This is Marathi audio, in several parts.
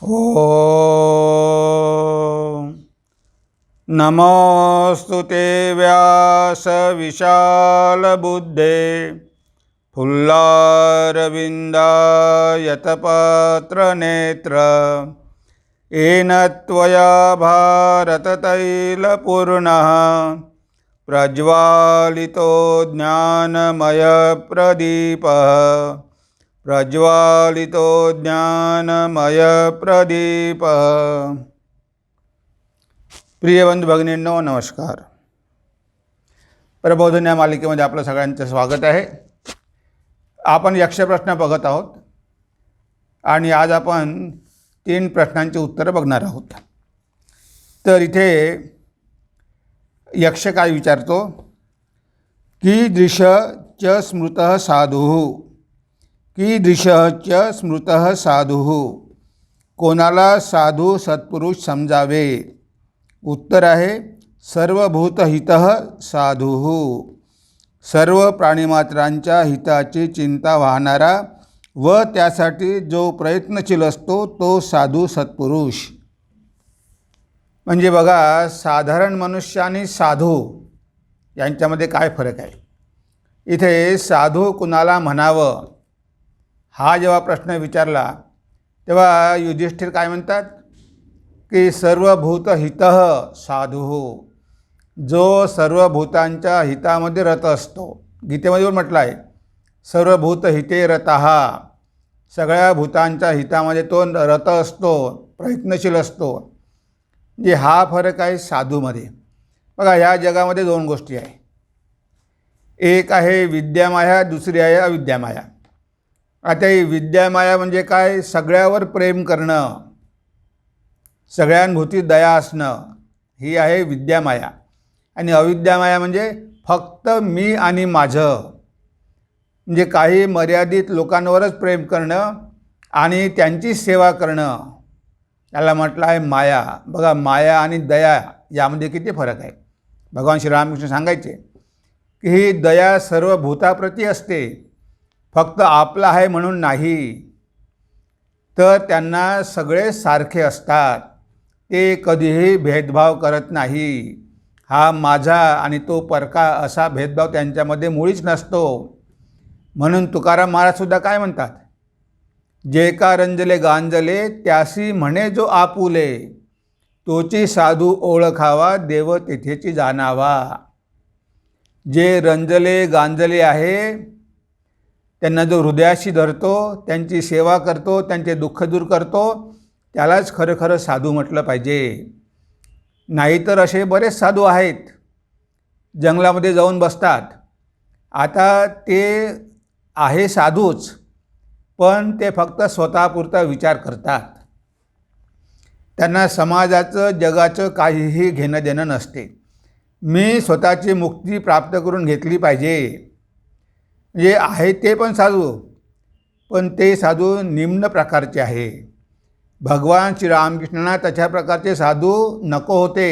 ॐ नमोऽस्तु ते व्यासविशालबुद्धे फुल्लारविन्दायतपत्रनेत्र येन त्वया भारततैलपूर्णः प्रज्वालितो ज्ञानमयप्रदीपः प्रज्वालितो ज्ञानमयप्रदीपः। प्रिय बंधू भगिनींनो, नमस्कार. प्रबोधन या मालिकेमध्ये आपलं सगळ्यांचं स्वागत आहे. आपण यक्षप्रश्न बघत आहोत आणि आज आपण 3 प्रश्नांची उत्तरं बघणार आहोत. तर इथे यक्ष काय विचारतो, कीदृश च स्मृतः साधुः, कीदृशः च स्मृतः साधुः, कोणाला साधू सत्पुरुष समजावे. उत्तर आहे सर्वभूतहितः साधुः, सर्व प्राणीमात्रांच्या हिताची चिंता वाहणारा व त्यासाठी जो प्रयत्नशील असतो तो साधू सत्पुरुष. म्हणजे बघा, साधारण मनुष्य आणि साधू यांच्यामध्ये काय फरक आहे. इथे साधू कुणाला म्हणावं हा जेव्हा प्रश्न विचारला तेव्हा युधिष्ठिर काय म्हणतात की सर्वभूतहितः साधुः, जो सर्व भूतांच्या हितामध्ये रत असतो. गीतेमध्ये पण म्हटलं आहे सर्वभूतहिते रतः, सगळ्या भूतांच्या हितामध्ये तो रत असतो, प्रयत्नशील असतो. म्हणजे हा फरक आहे साधूमध्ये. बघा, ह्या जगामध्ये 2 गोष्टी आहे. एक आहे विद्यामाया, दुसरी आहे अविद्यामाया. आता ही विद्यामाया म्हणजे काय, सगळ्यावर प्रेम करणं, सगळ्यांभोवती दया असणं, ही आहे विद्यामाया. आणि अविद्यामाया म्हणजे फक्त मी आणि माझं, म्हणजे काही मर्यादित लोकांवरच प्रेम करणं आणि त्यांची सेवा करणं, त्याला म्हटलं आहे माया. बघा, माया आणि दया यामध्ये किती फरक आहे. भगवान श्रीरामकृष्ण सांगायचे की ही दया सर्व भूताप्रती असते, फक्त आपला आहे म्हणून नाही. तर त्यांना सगळे सारखे असतात, ते कधीही भेदभाव करत नाही. हा माझा आणि तो परका असा भेदभाव त्यांच्यामध्ये मुळीच नसतो. म्हणून तुकाराम महाराजसुद्धा काय म्हणतात, जे का रंजले गांजले त्यासी म्हणे जो आपुले, तोची साधू ओळखावा देव तेथेची जाणावा. जे रंजले गांजले आहे त्यांना जो हृदयाशी धरतो, त्यांची सेवा करतो, त्यांचे दुःख दूर करतो, त्यालाच खरं खरं साधू म्हटलं पाहिजे. नाहीतर असे बरेच साधू आहेत, जंगलामध्ये जाऊन बसतात. आता ते आहे साधूच, पण ते फक्त स्वतःपुरता विचार करतात. त्यांना समाजाचं जगाचं काहीही घेणं देणं नसते. मी स्वतःची मुक्ती प्राप्त करून घेतली पाहिजे. म्हणजे आहे ते पण साधू, पण ते साधू निम्न प्रकारचे आहे. भगवान श्रीरामकृष्णांना तशा प्रकारचे साधू नको होते.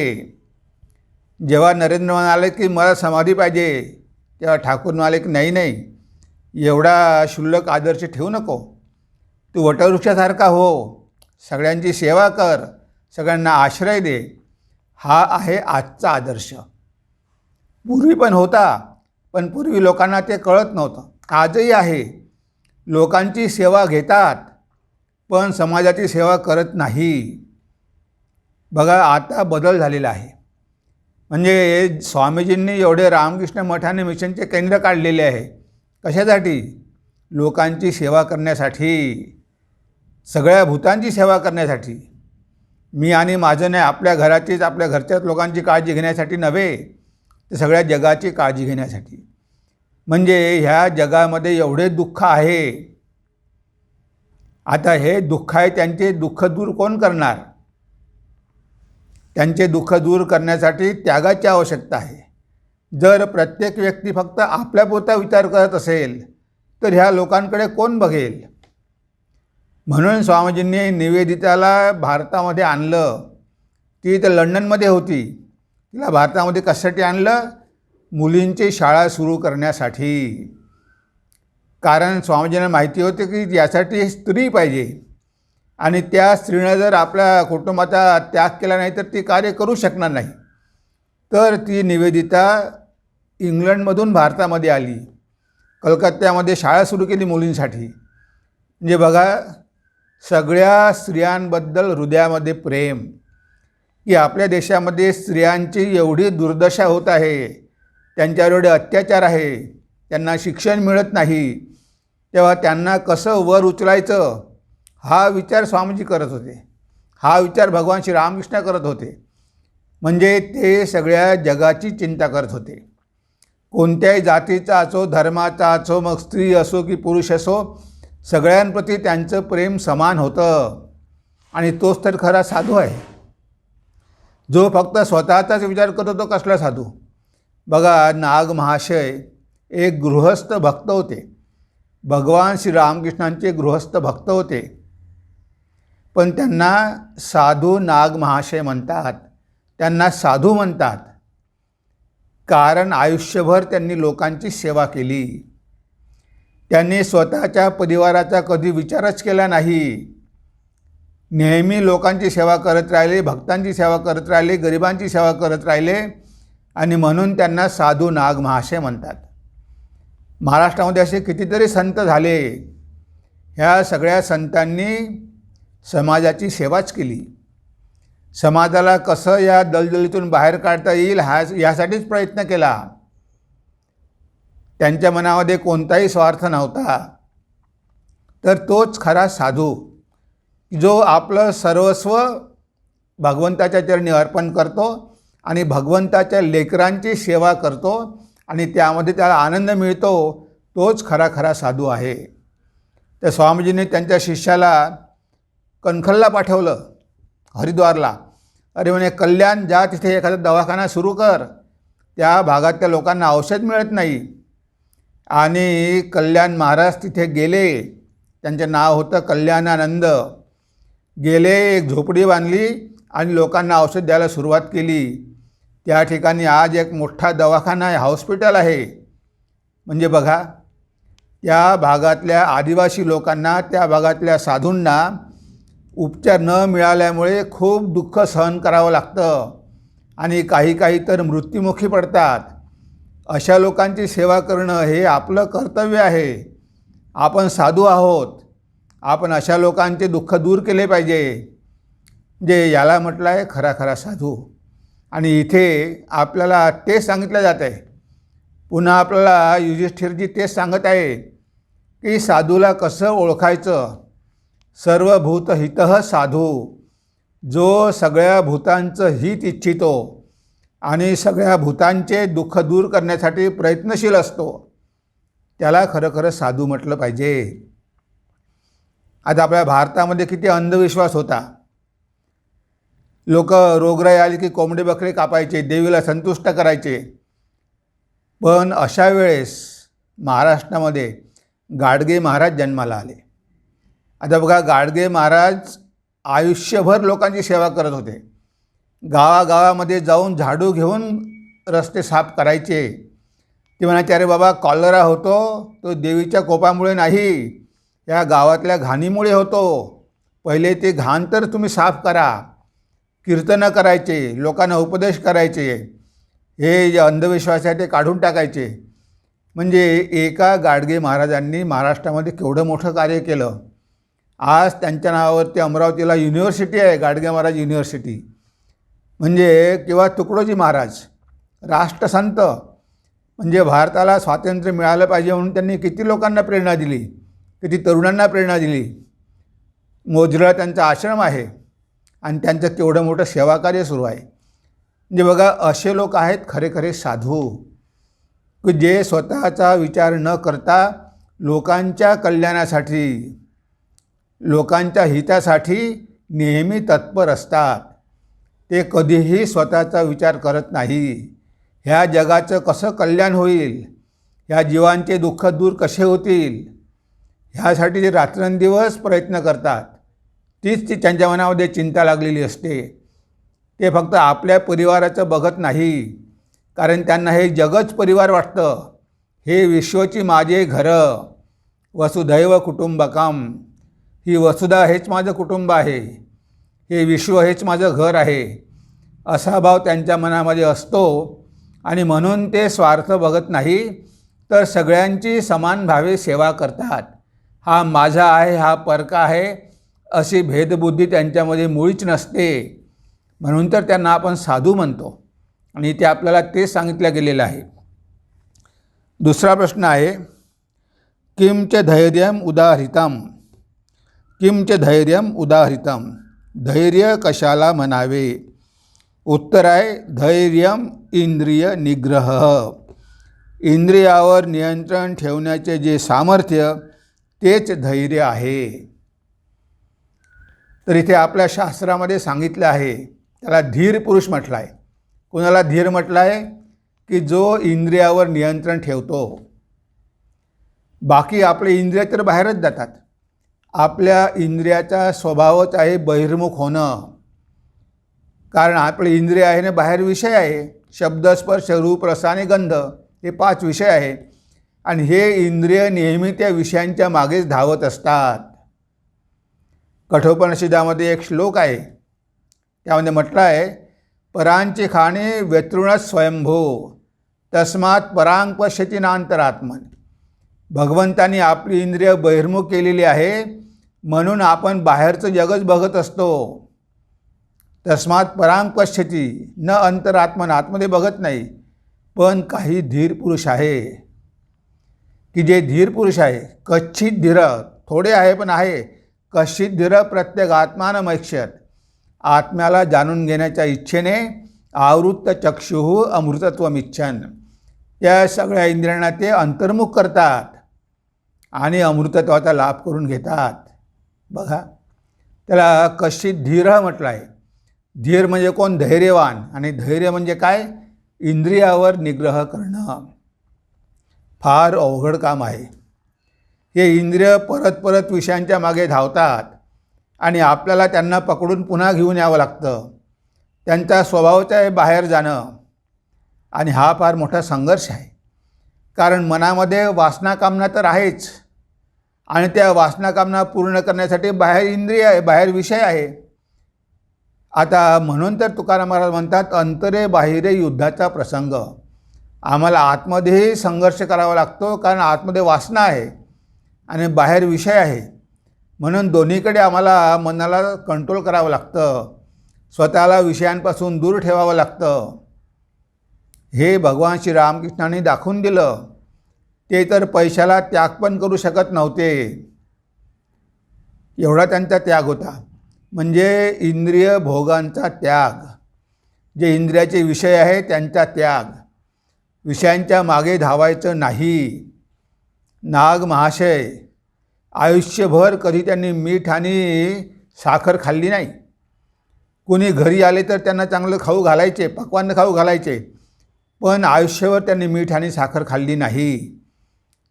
जेव्हा नरेंद्र म्हणाले की मला समाधी पाहिजे, तेव्हा ठाकूर म्हणाले की नाही नाही, एवढा क्षुल्लक आदर्श ठेवू नको. तू वटवृक्षासारखा हो, सगळ्यांची सेवा कर, सगळ्यांना आश्रय दे. हा आहे आजचा आदर्श. पूर्वी पण होता, पण पूर्वी लोकांना ते कळत नव्हतं. आजही आहे, लोकांची सेवा घेतात पण समाजाची सेवा करत नाही. बघा, आता बदल झालेला आहे. म्हणजे स्वामीजींनी एवढे रामकृष्ण मठाने मिशनचे केंद्र काढलेले आहे. कशासाठी? लोकांची सेवा करण्यासाठी, सगळ्या भूतांची सेवा करण्यासाठी. मी आणि माझं नाही, आपल्या घराचीच, आपल्या घरच्याच लोकांची काळजी घेण्यासाठी नव्हे, तर सगळ्या जगाची काळजी घेण्यासाठी. म्हणजे ह्या जगामध्ये एवढे दुःख आहे. आता हे दुःख आहे, त्यांचे दुःख दूर कोण करणार? त्यांचे दुःख दूर करण्यासाठी त्यागाची आवश्यकता आहे. जर प्रत्येक व्यक्ती फक्त आपल्यापुरता विचार करत असेल तर ह्या लोकांकडे कोण बघेल? म्हणून स्वामीजींनी निवेदिताला भारतामध्ये आणलं. ती तर लंडनमध्ये होती, तिला भारतामध्ये कशासाठी आणलं? मुलींची शाळा सुरू करण्यासाठी. कारण स्वामीजींना माहिती होते की यासाठी स्त्री पाहिजे आणि त्या स्त्रीनं जर आपल्या कुटुंबाचा त्याग केला नाही तर ती कार्य करू शकणार नाही. तर ती निवेदिता इंग्लंडमधून भारतामध्ये आली, कलकत्त्यामध्ये शाळा सुरू केली मुलींसाठी. म्हणजे बघा, सगळ्या स्त्रियांबद्दल हृदयामध्ये प्रेम, की आपल्या देशामध्ये स्त्रियांची एवढी दुर्दशा होत आहे, त्यांच्यावर एवढे अत्याचार आहे, त्यांना शिक्षण मिळत नाही, तेव्हा त्यांना कसं वर उचलायचं हा विचार स्वामीजी करत होते, हा विचार भगवान श्री रामकृष्ण करत होते. म्हणजे ते सगळ्या जगाची चिंता करत होते. कोणत्याही जातीचा असो, धर्माचा असो, मग स्त्री असो की पुरुष असो, सगळ्यांप्रती त्यांचं प्रेम समान होतं. आणि तोच तर खरा साधू आहे. जो फक्त स्वतःचाच विचार करतो तो कसला साधू? बघा, नाग महाशय एक गृहस्थ भक्त होते, भगवान श्री रामकृष्णांचे गृहस्थ भक्त होते, पण त्यांना साधू नाग महाशय म्हणतात, त्यांना साधू म्हणतात, कारण आयुष्यभर त्यांनी लोकांची सेवा केली. त्यांनी स्वतःच्या परिवाराचा कधी विचारच केला नाही. नेहमी लोकांची सेवा करत राहिले, भक्तांची सेवा करत राहिले, गरिबांची सेवा करत राहिले, आणि म्हणून त्यांना साधू नाग महाशय म्हणतात. महाराष्ट्रामध्ये असे कितीतरी संत झाले. ह्या सगळ्या संतांनी समाजाची सेवाच केली. समाजाला कसं या दलदलीतून बाहेर काढता येईल यासाठीच प्रयत्न केला. त्यांच्या मनामध्ये कोणताही स्वार्थ नव्हता. तर तोच खरा साधू, जो आपलं सर्वस्व भगवंताच्या चरणी अर्पण करतो आणि भगवंताच्या लेकरांची सेवा करतो आणि त्यामध्ये त्याला आनंद मिळतो, तोच खरा साधू आहे. तर स्वामीजींनी त्यांच्या शिष्याला कणखलला पाठवलं, हरिद्वारला. अरे म्हणे, कल्याण जा, तिथे एखादा दवाखाना सुरू कर, त्या भागातल्या लोकांना औषध मिळत नाही. आणि कल्याण महाराज तिथे गेले, त्यांचं नाव होतं कल्याणानंद. गेले, एक झोपडी बांधली आणि लोकांना औषध द्यायला सुरुवात केली. त्या ठिकाणी आज एक मोठा दवाखाना आहे, हॉस्पिटल आहे. म्हणजे बघा, त्या भागातल्या आदिवासी लोकांना, त्या भागातल्या साधूंना उपचार न मिळाल्यामुळे खूप दुःख सहन करावं लागतं आणि काही तर मृत्युमुखी पडतात. अशा लोकांची सेवा करणं हे आपलं कर्तव्य आहे. आपण साधू आहोत, आपण अशा लोकांचे दुःख दूर केले पाहिजे. जे याला म्हटलं आहे खरा साधू. आणि इथे आपल्याला ते सांगितलं जात आहे, पुन्हा आपल्याला युधिष्ठिरजी तेच सांगत आहे की साधूला कसं ओळखायचं. सर्वभूतहितः साधू, जो सगळ्या भूतांचं हित इच्छितो आणि सगळ्या भूतांचे दुःख दूर करण्यासाठी प्रयत्नशील असतो, त्याला खरं साधू म्हटलं पाहिजे. आता आपल्या भारतामध्ये किती अंधविश्वास होता. लोक रोगराई आली की कोंबडे बकरे कापायचे, देवीला संतुष्ट करायचे. पण अशा वेळेस महाराष्ट्रामध्ये गाडगे महाराज जन्माला आले. आता बघा, गाडगे महाराज आयुष्यभर लोकांची सेवा करत होते. गावागावामध्ये जाऊन झाडू घेऊन रस्ते साफ करायचे. ते म्हणायचे, अरे बाबा, कॉलरा होतो तो देवीच्या कोपामुळे नाही, या गावातल्या घाणीमुळे होतो. पहिले ते घाण तर तुम्ही साफ करा. कीर्तनं करायचे, लोकांना उपदेश करायचे, हे जे अंधविश्वास आहे ते काढून टाकायचे. म्हणजे एका गाडगे महाराजांनी महाराष्ट्रामध्ये केवढं मोठं कार्य केलं. आज त्यांच्या नावावरती अमरावतीला युनिव्हर्सिटी आहे, गाडगे महाराज युनिव्हर्सिटी. म्हणजे किंवा तुकडोजी महाराज राष्ट्रसंत, म्हणजे भारताला स्वातंत्र्य मिळालं पाहिजे म्हणून त्यांनी किती लोकांना प्रेरणा दिली, किती तरुणांना प्रेरणा दिली. मोजरीला त्यांचा आश्रम आहे आणि त्यांचं केवढं मोठं सेवाकार्य सुरू आहे. म्हणजे बघा, असे लोक आहेत खरे साधू, की जे स्वतःचा विचार न करता लोकांच्या कल्याणासाठी, लोकांच्या हितासाठी नेहमी तत्पर असतात. ते कधीही स्वतःचा विचार करत नाही. ह्या जगाचं कसं कल्याण होईल, ह्या जीवांचे दुःख दूर कसे होतील, ह्यासाठी ते रात्रंदिवस प्रयत्न करतात. तीच त्यांच्या मनामध्ये चिंता लागलेली असते. ते फक्त आपल्या परिवाराचं बघत नाही, कारण त्यांना हे जगच परिवार वाटतं. हे विश्वची माझे घरं, वसुधैव कुटुंबकम. ही वसुधा हेच माझं कुटुंब आहे, हे विश्व हेच माझं घर आहे, असा भाव त्यांच्या मनामध्ये असतो आणि म्हणून ते स्वार्थ बघत नाही, तर सगळ्यांची समान भावे सेवा करतात. हा माझा आहे, हा परका आहे, अशी भेदबुद्धी त्यांच्यामध्ये मुळीच नसते. म्हणून तर त्यांना आपण साधू म्हणतो आणि ते आपल्याला तेच सांगितलं गेलेलं आहे. दुसरा प्रश्न आहे, किंच धैर्यम उदाहरितम. किंच धैर्यम उदाहरितम. धैर्य कशाला म्हणावे? उत्तर आहे, धैर्यम इंद्रिय निग्रह. इंद्रियावर नियंत्रण ठेवण्याचे जे सामर्थ्य तेच धैर्य आहे. तर इथे आपल्या शास्त्रामध्ये सांगितलं आहे, त्याला धीर पुरुष म्हटलं आहे. कोणाला धीर म्हटलं आहे? की जो इंद्रियावर नियंत्रण ठेवतो. बाकी आपले इंद्रिय तर बाहेरच जातात. आपल्या इंद्रियाचा स्वभावच आहे बहिर्मुख होणं. कारण आपले इंद्रिय आहे ना, बाहेर विषय आहे. शब्द, स्पर्श, रूप, रस आणि गंध हे 5 विषय आहे आणि हे इंद्रिय नेहमी त्या विषयांच्या मागेच धावत असतात. कठोपनिषदामध्ये एक श्लोक आहे, त्यामध्ये म्हटलं आहे, परांची खाणे व्यतृणच स्वयंभो तस्मात परांग पश्यति नांतरात्मन. भगवंतांनी आपली इंद्रिय बहिर्मुख केलेली आहे, म्हणून आपण बाहेरचं जगच बघत असतो. तस्मात परांग पश्यति न अंतरात्मन. आतमध्ये बघत नाही. पण काही धीर पुरुष आहे की जे धीर पुरुष आहे, कच्चित धीर, थोडे आहे पण आहे, कच्चित धीर प्रत्येक आत्मानमैक्षत. आत्म्याला जाणून घेण्याच्या इच्छेने आवृत्त चक्षुः अमृतत्वमिच्छन. त्या सगळ्या इंद्रियांना ते अंतर्मुख करतात आणि अमृतत्वाचा लाभ करून घेतात. बघा, त्याला कच्चित धीर म्हटलं आहे. धीर म्हणजे कोण? धैर्यवान. आणि धैर्य म्हणजे काय? इंद्रियावर निग्रह करणं. फार अवघड काम आहे. हे इंद्रिय परत परत विषयांच्या मागे धावतात आणि आपल्याला त्यांना पकडून पुन्हा घेऊन यावं लागतं. त्यांचा स्वभावच आहे बाहेर जाणं आणि हा फार मोठा संघर्ष आहे. कारण मनामध्ये वासना कामना तर आहेच आणि त्या वासना कामना पूर्ण करण्यासाठी बाहेर इंद्रिय आहे, बाहेर विषय आहे. आता म्हणून तर तुकाराम महाराज म्हणतात, अंतरे बाहिरे युद्धाचा प्रसंग. आम्हाला आतमध्येही संघर्ष करावा लागतो, कारण आतमध्ये वासना आहे आणि बाहेर विषय आहे. म्हणून दोन्हीकडे आम्हाला मनाला कंट्रोल करावं लागतं, स्वतःला विषयांपासून दूर ठेवावं लागतं. हे भगवान श्री रामकृष्णांनी दाखवून दिलं. ते तर पैशाला त्याग पण करू शकत नव्हते, एवढा त्यांचा त्याग होता. म्हणजे इंद्रिय भोगांचा त्याग, जे इंद्रियाचे विषय आहे त्यांचा त्याग, विषयांच्या मागे धावायचं नाही. नाग महाशय आयुष्यभर कधी त्यांनी मीठ आणि साखर खाल्ली नाही. कोणी घरी आले तर त्यांना चांगलं खाऊ घालायचे, पक्वान्न खाऊ घालायचे, पण आयुष्यभर त्यांनी मीठ आणि साखर खाल्ली नाही.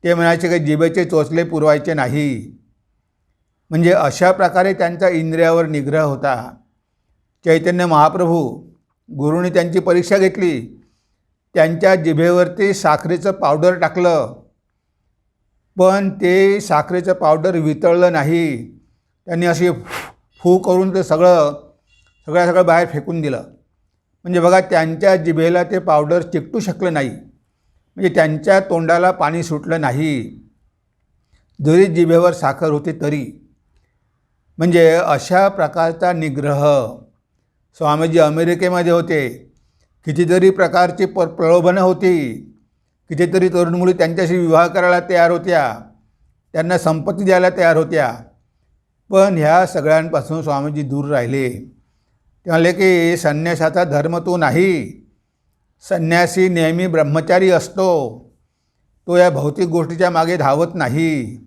ते म्हणायचे की जिभेचे चोचले पुरवायचे नाही. म्हणजे अशा प्रकारे त्यांचा इंद्रियावर निग्रह होता. चैतन्य महाप्रभू गुरुनी त्यांची परीक्षा घेतली. त्यांच्या जिभेवरती साखरेचं पावडर टाकलं, पण ते साखरेचं पावडर वितळलं नाही. त्यांनी अशी फू करून ते सगळं बाहेर फेकून दिलं. म्हणजे बघा, त्यांच्या जिभेला ते पावडर चिकटू शकलं नाही. म्हणजे त्यांच्या तोंडाला पाणी सुटलं नाही, जरी जिभेवर साखर होती तरी. म्हणजे अशा प्रकारचा निग्रह. स्वामीजी अमेरिकेमध्ये होते, कितीतरी प्रकारची प्रलोभनं होती, कितीतरी तरुण मुली त्यांच्याशी विवाह करायला तयार होत्या, त्यांना संपत्ती द्यायला तयार होत्या, पण ह्या सगळ्यांपासून स्वामीजी दूर राहिले. ते म्हणाले की संन्यासाचा धर्म तो नाही. संन्यासी नेहमी ब्रह्मचारी असतो, तो या भौतिक गोष्टीच्या मागे धावत नाही.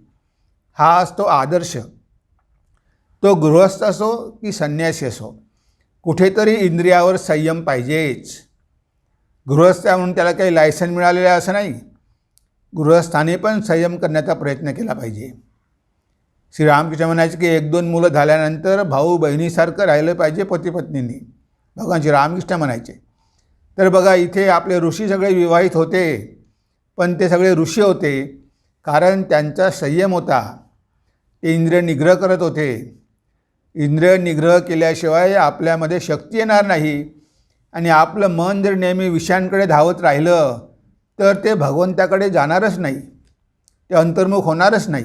हा असतो आदर्श. तो गृहस्थ असो की संन्यासी असो, कुठेतरी इंद्रियावर संयम पाहिजेच. गृहस्थ म्हणून त्याला काही लायसन मिळालेलं आहे असं नाही. गृहस्थाने पण संयम करण्याचा प्रयत्न केला पाहिजे. श्रीरामकृष्ण म्हणायचे की 1-2 मुलं झाल्यानंतर भाऊ बहिणीसारखं राहिलं पाहिजे पतीपत्नींनी. भगवान श्रीरामकृष्ण म्हणायचे. तर बघा, इथे आपले ऋषी सगळे विवाहित होते, पण ते सगळे ऋषी होते कारण त्यांचा संयम होता. ते इंद्रिय निग्रह करत होते. इंद्रिय निग्रह केल्याशिवाय आपल्यामध्ये शक्ती येणार नाही आणि आपलं मन जर नेहमी विषयांकडे धावत राहिलं तर ते भगवंताकडे जाणारच नाही, ते अंतर्मुख होणारच नाही.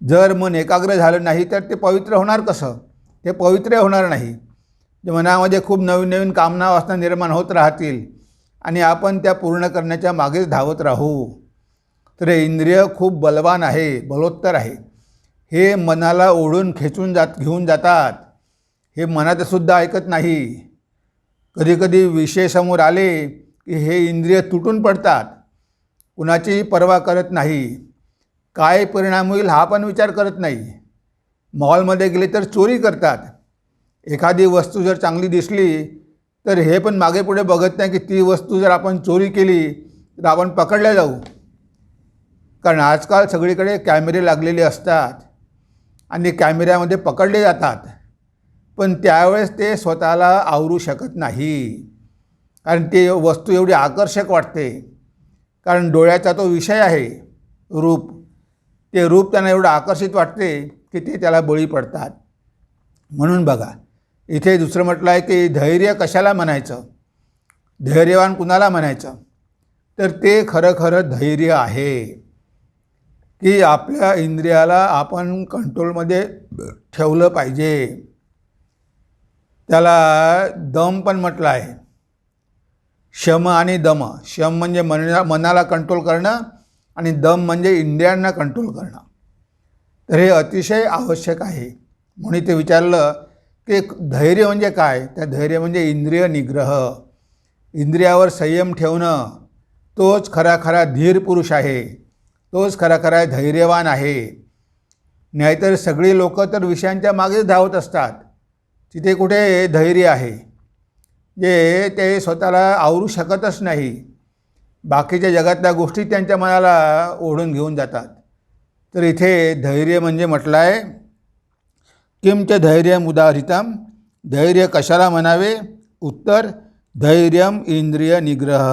जर मन एकाग्र झालं नाही तर ते पवित्र होणार कसं? ते पवित्र होणार नाही. मनामध्ये खूप नवीन नवीन कामना वासना निर्माण होत राहतील आणि आपण त्या पूर्ण करण्याच्या मागेच धावत राहू. तर हे इंद्रिय खूप बलवान आहे, बलोत्तर आहे. हे मनाला ओढून खेचून घेऊन जातात. हे मनातसुद्धा ऐकत नाही. कधीकधी विषय समोर आले की हे इंद्रिय तुटून पडतात, कुणाचीही पर्वा करत नाही. काय परिणाम होईल हा पण विचार करत नाही. मॉलमध्ये गेले तर चोरी करतात. एखादी वस्तू जर चांगली दिसली तर हे पण मागे पुढे बघत नाही की ती वस्तू जर आपण चोरी केली तर आपण पकडले जाऊ. कारण आजकाल सगळीकडे कॅमेरे लागलेले असतात आणि कॅमेऱ्यामध्ये पकडले जातात. पण त्यावेळेस ते स्वतःला आवरू शकत नाही, कारण ते वस्तू एवढी आकर्षक वाटते. कारण डोळ्याचा तो विषय आहे रूप. ते रूप त्यांना एवढं आकर्षित वाटते की ते त्याला बळी पडतात. म्हणून बघा इथे दुसरं म्हटलं आहे की धैर्य कशाला म्हणायचं, धैर्यवान कुणाला म्हणायचं, तर ते खरं खरं धैर्य आहे की आपल्या इंद्रियाला आपण कंट्रोलमध्ये ठेवलं पाहिजे. त्याला दम पण म्हटलं आहे, शम आणि दम. शम म्हणजे मनाला कंट्रोल करणं आणि दम म्हणजे इंद्रियांना कंट्रोल करणं. तर हे अतिशय आवश्यक आहे. म्हणून ते विचारलं की धैर्य म्हणजे काय, त्या धैर्य म्हणजे इंद्रिय निग्रह, इंद्रियावर संयम ठेवणं. तोच खरा खरा धीर पुरुष आहे, तोच खरा खरा धैर्यवान आहे. नाहीतर सगळी लोक तर विषयांच्या मागेच धावत असतात. तिथे कुठे धैर्य आहे, जे ते स्वतःला आवरू शकतच नाही. बाकीच्या जगातल्या गोष्टी त्यांच्या मनाला ओढून घेऊन जातात. तर इथे धैर्य म्हणजे म्हटलं आहे किंच धैर्यम उदाहरितम, धैर्य कशाला म्हणावे? उत्तर धैर्यम इंद्रिय निग्रह,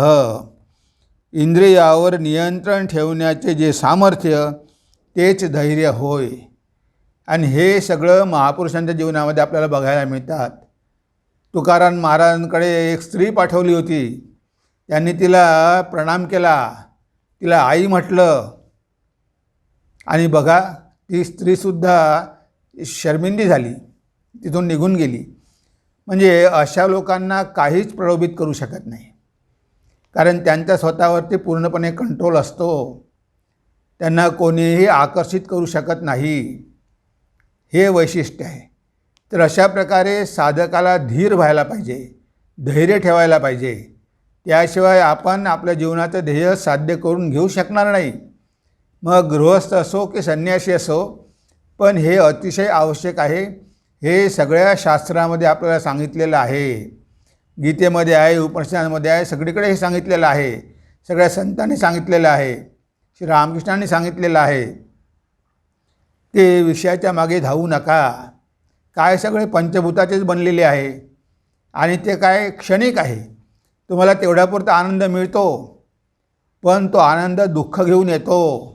इंद्रियावर नियंत्रण ठेवण्याचे जे सामर्थ्य तेच धैर्य होय. आणि हे सगळं महापुरुषांच्या जीवनामध्ये आपल्याला बघायला मिळतात. तुकाराम महाराजांकडे एक स्त्री पाठवली होती. त्यांनी तिला प्रणाम केला, तिला आई म्हटलं आणि बघा ती स्त्रीसुद्धा शर्मिंदी झाली, तिथून निघून गेली. म्हणजे अशा लोकांना काहीच प्रलोभित करू शकत नाही, कारण त्यांच्या स्वतःवरती पूर्णपणे कंट्रोल असतो. त्यांना कोणीही आकर्षित करू शकत नाही, हे वैशिष्ट्य आहे. तर अशा प्रकारे साधकाला धीर व्हायला पाहिजे, धैर्य ठेवायला पाहिजे. त्याशिवाय आपण आपल्या जीवनाचं ध्येय साध्य करून घेऊ शकणार नाही. मग गृहस्थ असो की संन्यासी असो, पण हे अतिशय आवश्यक आहे. हे सगळ्या शास्त्रामध्ये आपल्याला सांगितलेलं आहे. गीतेमध्ये आहे, उपनिषदांमध्ये आहे, सगळीकडे हे सांगितलेलं आहे. सगळ्या संतांनी सांगितलेलं आहे, श्री रामकृष्णांनी सांगितलेलं आहे की विषयाच्या मागे धावू नका. काय सगळे पंचभूताचेच बनलेले आहे आणि ते काय क्षणिक आहे. तुम्हाला तेवढ्यापुरता आनंद मिळतो, पण तो आनंद दुःख घेऊन येतो.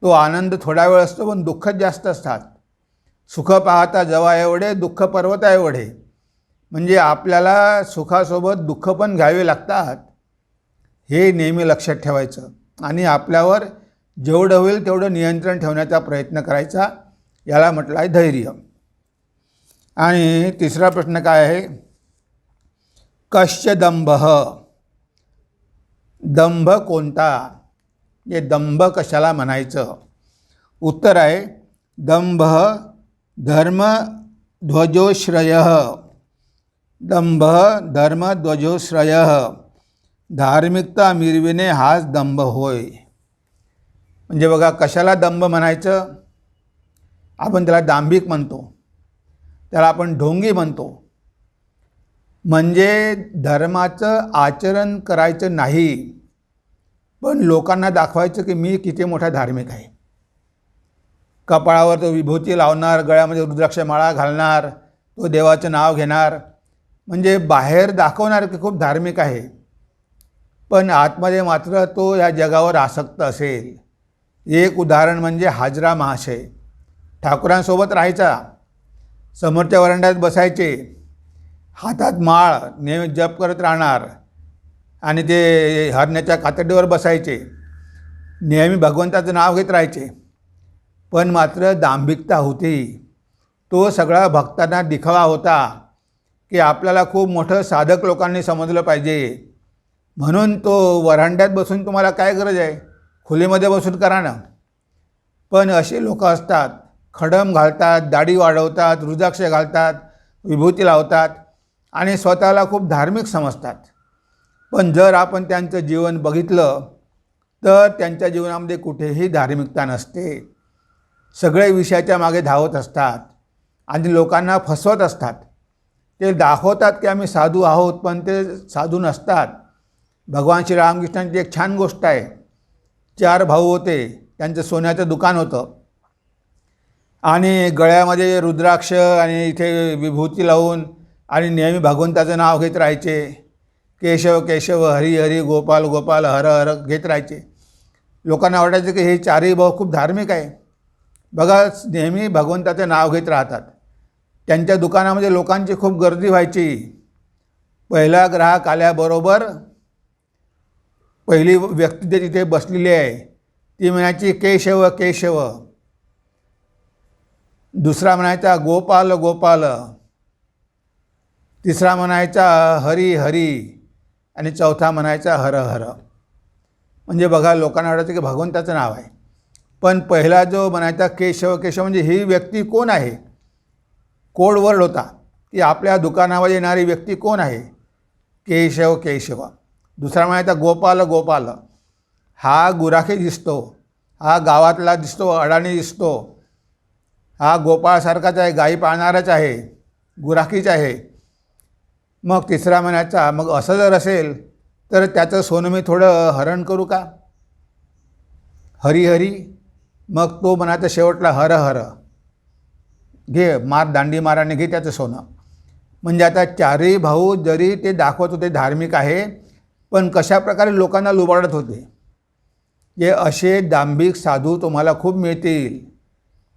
तो आनंद थोडा वेळ असतो, पण दुःखच जास्त असतात. सुख पाहता जवा एवढे, दुःख पर्वता एवढे. म्हणजे आपल्याला सुखासोबत दुःख पण घ्यावे लागतात, हे नेहमी लक्षात ठेवायचं. आणि आपल्यावर जेवढं होईल तेवढं नियंत्रण ठेवण्याचा प्रयत्न करायचा. याला म्हटलं आहे धैर्य. आणि तिसरा प्रश्न काय आहे? कश्य दंभः, दंभ कोणता, हे दंभ कशाला म्हणायचं? उत्तर आहे दंभ धर्मध्वजोश्रयः, दंभ धर्मध्वजोश्रयः, धार्मिकता मिरविणे हाच दंभ होय. म्हणजे बघा कशाला दंभ म्हणायचं? आपण त्याला दांभिक म्हणतो, त्याला आपण ढोंगी म्हणतो. म्हणजे धर्माचं आचरण करायचं नाही, पण लोकांना दाखवायचं की मी किती मोठा धार्मिक आहे. कपाळावर तो विभूती लावणार, गळ्यामध्ये रुद्राक्षमाळा घालणार, तो देवाचं नाव घेणार, म्हणजे बाहेर दाखवणार की खूप धार्मिक आहे, पण आतमध्ये मात्र तो या जगावर आसक्त असेल. एक उदाहरण म्हणजे हाजरा महाशय. ठाकुरांसोबत राहायचा, समोरच्या वरांड्यात बसायचे, हातात माळ, नेहमी जप करत राहणार आणि ते हरण्याच्या कातडीवर बसायचे, नेहमी भगवंताचं नाव घेत राहायचे. पण मात्र दांभिकता होती. तो सगळा भक्तांना दिखावा होता की आपल्याला खूप मोठं साधक लोकांनी समजलं पाहिजे, म्हणून तो वरांड्यात बसून तुम्हाला काय गरज आहे, खुलीमध्ये बसून करा ना. पण असे लोक असतात, खडम घालतात, दाढी वाढवतात, रुद्राक्ष घालतात, विभूती लावतात आणि स्वतःला खूप धार्मिक समजतात. पण जर आपण त्यांचं जीवन बघितलं तर त्यांच्या जीवनामध्ये कुठेही धार्मिकता नसते. सगळे विषयाच्या मागे धावत असतात आणि लोकांना फसवत असतात. ते दाखवतात की आम्ही साधू आहोत, पण ते साधू नसतात. भगवान श्री रामकृष्णांची एक छान गोष्ट आहे. 4 भाऊ होते, त्यांचं सोन्याचं दुकान होतं आणि गळ्यामध्ये रुद्राक्ष आणि इथे विभूती लावून आणि नेहमी भगवंताचं नाव घेत राहायचे. केशव केशव हरी हरी गोपाल गोपाल हर हर घेत राहायचे. लोकांना वाटायचं की हे 4ही भाऊ खूप धार्मिक आहे. बघा, नेहमी भगवंताचं नाव घेत राहतात. त्यांच्या दुकानामध्ये लोकांची खूप गर्दी व्हायची. पहिला ग्राहक आल्याबरोबर पहिली व्यक्ती ते तिथे बसलेली आहे ती म्हणायची केशव केशव, दुसरा म्हणायचा गोपाल गोपाल, तिसरा म्हणायचा हरी हरी आणि चौथा म्हणायचा हर हर. म्हणजे बघा, लोकांना वाटायचं की भगवंताचं नाव आहे. पण पहिला जो म्हणायचा केशव केशव म्हणजे ही व्यक्ती कोण आहे, कोड वर्ड होता की आपल्या दुकानावर येणारी व्यक्ती कोण आहे, केशव केशव. दुसरा म्हणायचा गोपाल गोपाल, हा गुराखी दिसतो, हा गावातला दिसतो, अडाणी दिसतो, हा गोपाळसारखाच आहे, गाई पाळणारच आहे, गुराखीच आहे. मग तिसरा म्हणायचा, मग असं जर असेल तर त्याचं सोनं मी थोडं हरण करू का, हरी हरी. मग तो म्हणायचा शेवटला हर हर, घे मार, दांडी माराने घे त्याचं सोनं. म्हणजे आता 4ही भाऊ जरी ते दाखवत होते धार्मिक आहे, पण कशाप्रकारे लोकांना लुबाडत होते. जे असे दांभिक साधू तुम्हाला खूप मिळतील,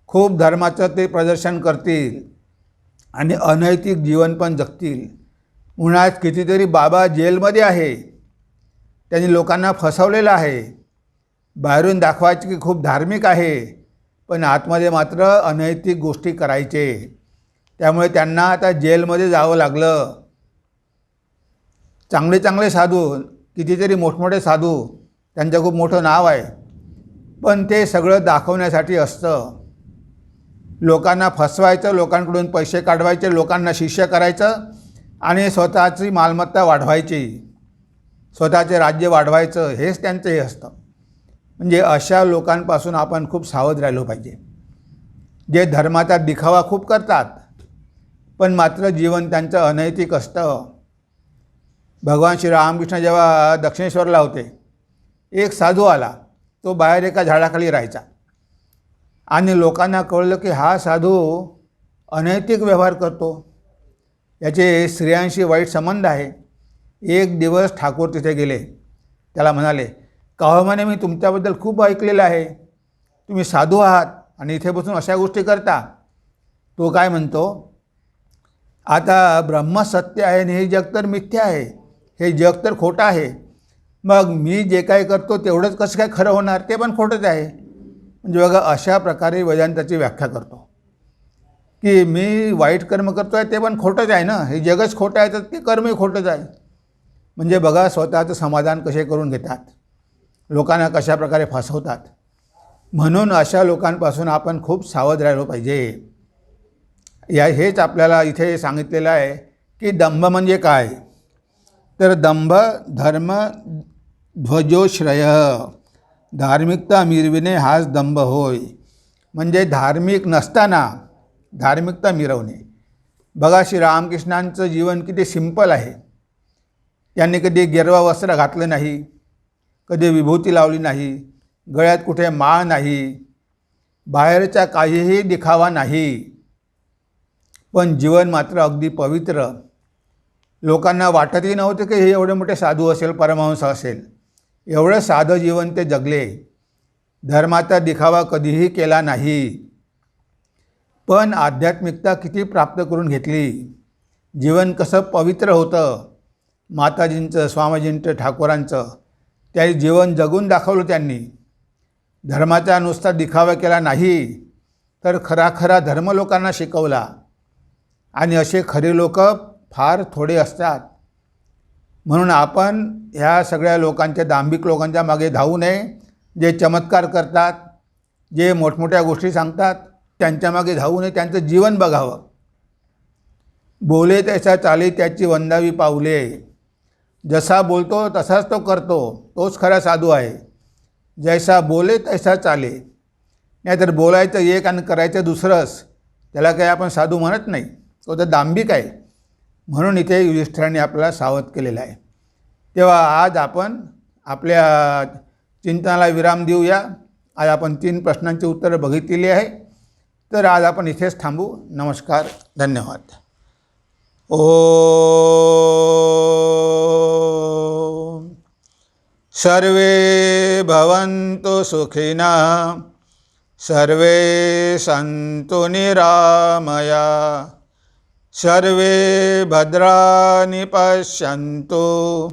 खूप धर्माचं ते प्रदर्शन करतील आणि अनैतिक जीवन पण जगतील. उन्हाळ्यात कितीतरी बाबा जेलमध्ये आहे, त्यांनी लोकांना फसवलेलं आहे. बाहेरून दाखवायचे की खूप धार्मिक आहे, पण आतमध्ये मात्र अनैतिक गोष्टी करायचे. त्यामुळे त्यांना आता जेलमध्ये जावं लागलं. चांगले चांगले साधू, कितीतरी मोठमोठे साधू, त्यांचं खूप मोठं नाव आहे, पण ते सगळं दाखवण्यासाठी असतं. लोकांना फसवायचं, लोकांकडून पैसे काढवायचे, लोकांना शिष्य करायचं आणि स्वतःची मालमत्ता वाढवायची, स्वतःचे राज्य वाढवायचं, हेच त्यांचं हे असतं. म्हणजे अशा लोकांपासून आपण खूप सावध राहिलो पाहिजे, जे धर्माचा दिखावा खूप करतात पण मात्र जीवन त्यांचं अनैतिक असतं. भगवान श्री रामकृष्ण जेव्हा दक्षिणेश्वरला होते, एक साधू आला, तो बाहेर एका झाडाखाली राहायचा आणि लोकांना कळलं की हा साधू अनैतिक व्यवहार करतो, याचे स्त्रियांशी वाईट संबंध आहे. एक दिवस ठाकूर तिथे गेले, त्याला म्हणाले, का हो म्हणे, मी तुमच्याबद्दल खूप ऐकलेलं आहे, तुम्ही साधू आहात आणि इथे बसून अशा गोष्टी करता. तो काय म्हणतो, आता ब्रह्म सत्य आहे आणि हे जग तर मिथ्या आहे, हे जग तर खोटं आहे, मग मी जे काय करतो तेवढंच कसं काय खरं होणार, ते पण खोटंच आहे. म्हणजे बघा, अशा प्रकारे वेदांताची व्याख्या करतो की मी वाईट कर्म करतो आहे ते पण खोटंच आहे ना, हे जगच खोटं आहे तर ते कर्मही खोटंच आहे. म्हणजे बघा, स्वतःचं समाधान कसे करून घेतात, लोकांना कशा प्रकारे फसवतात. म्हणून अशा लोकांपासून आपण खूप सावध राहिलो पाहिजे. हेच आपल्याला इथे सांगितलेलं आहे की दंभ म्हणजे काय, तर दंभ धर्म ध्वजोश्रय, धार्मिकता मिरविणे हाच दंभ होय. म्हणजे धार्मिक नसताना धार्मिकता मिरवणे. बघा, श्री रामकृष्णांचं जीवन किती सिंपल आहे. त्यांनी कधी गेरवा वस्त्र घातलं नाही, कधी विभूती लावली नाही, गळ्यात कुठे माळ नाही, बाहेरचा काहीही दिखावा नाही, पण जीवन मात्र अगदी पवित्र. लोकांना वाटतही नव्हतं की हे एवढे मोठे साधू असेल, परमहंस असेल. एवढं साधं जीवन ते जगले. धर्माचा दिखावा कधीही केला नाही, पण आध्यात्मिकता किती प्राप्त करून घेतली. जीवन कसं पवित्र होतं. माताजींचं, स्वामीजींचं, ठाकूरांचं त्या जीवन जगून दाखवलं त्यांनी. धर्माचा नुसता दिखावा केला नाही, तर खरा धर्म लोकांना शिकवला. आणि असे खरे लोक फार थोडे असतात. म्हणून आपण ह्या सगळ्या लोकांच्या, दांभिक लोकांच्या मागे धावू नये. जे चमत्कार करतात, जे मोठमोठ्या गोष्टी सांगतात, त्यांच्या मागे धावू नये. त्यांचं जीवन बघावं. बोले तैसा चाले त्याची वंदावी पाऊले. जसा बोलतो तसाच तो करतो, तोच खरा साधू आहे. जैसा बोले तैसा चाले. नाहीतर बोलायचं एक आणि करायचं दुसरंच, त्याला काही आपण साधू म्हणत नाही, तो तर दांभिक आहे. म्हणून इथे युधिष्ठिराने आपल्याला सावध केलेलं आहे. तेव्हा आज आपण आपल्या चिंतनाला विराम देऊया. आज आपण 3 प्रश्नांची उत्तरं बघितलेली आहे. तर आज आपण इथेच थांबू. नमस्कार, धन्यवाद. ओम सर्वे भवन्तु सुखिनः, सर्वे सन्तु निरामया, सर्वे भद्राणि पश्यन्तु,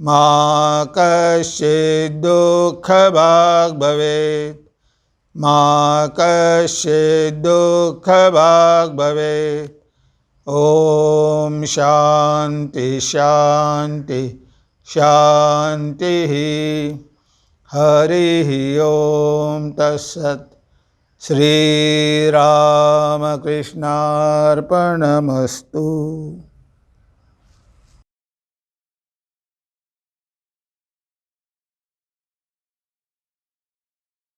मा कश्चित् दुःखभाग् भवेत्, मा कश्चित् दुःखभाग् भवेत्. ओम शांति शांति शांति. हरि ओम तत्सत्. श्रीरामकृष्णार्पणमस्तु.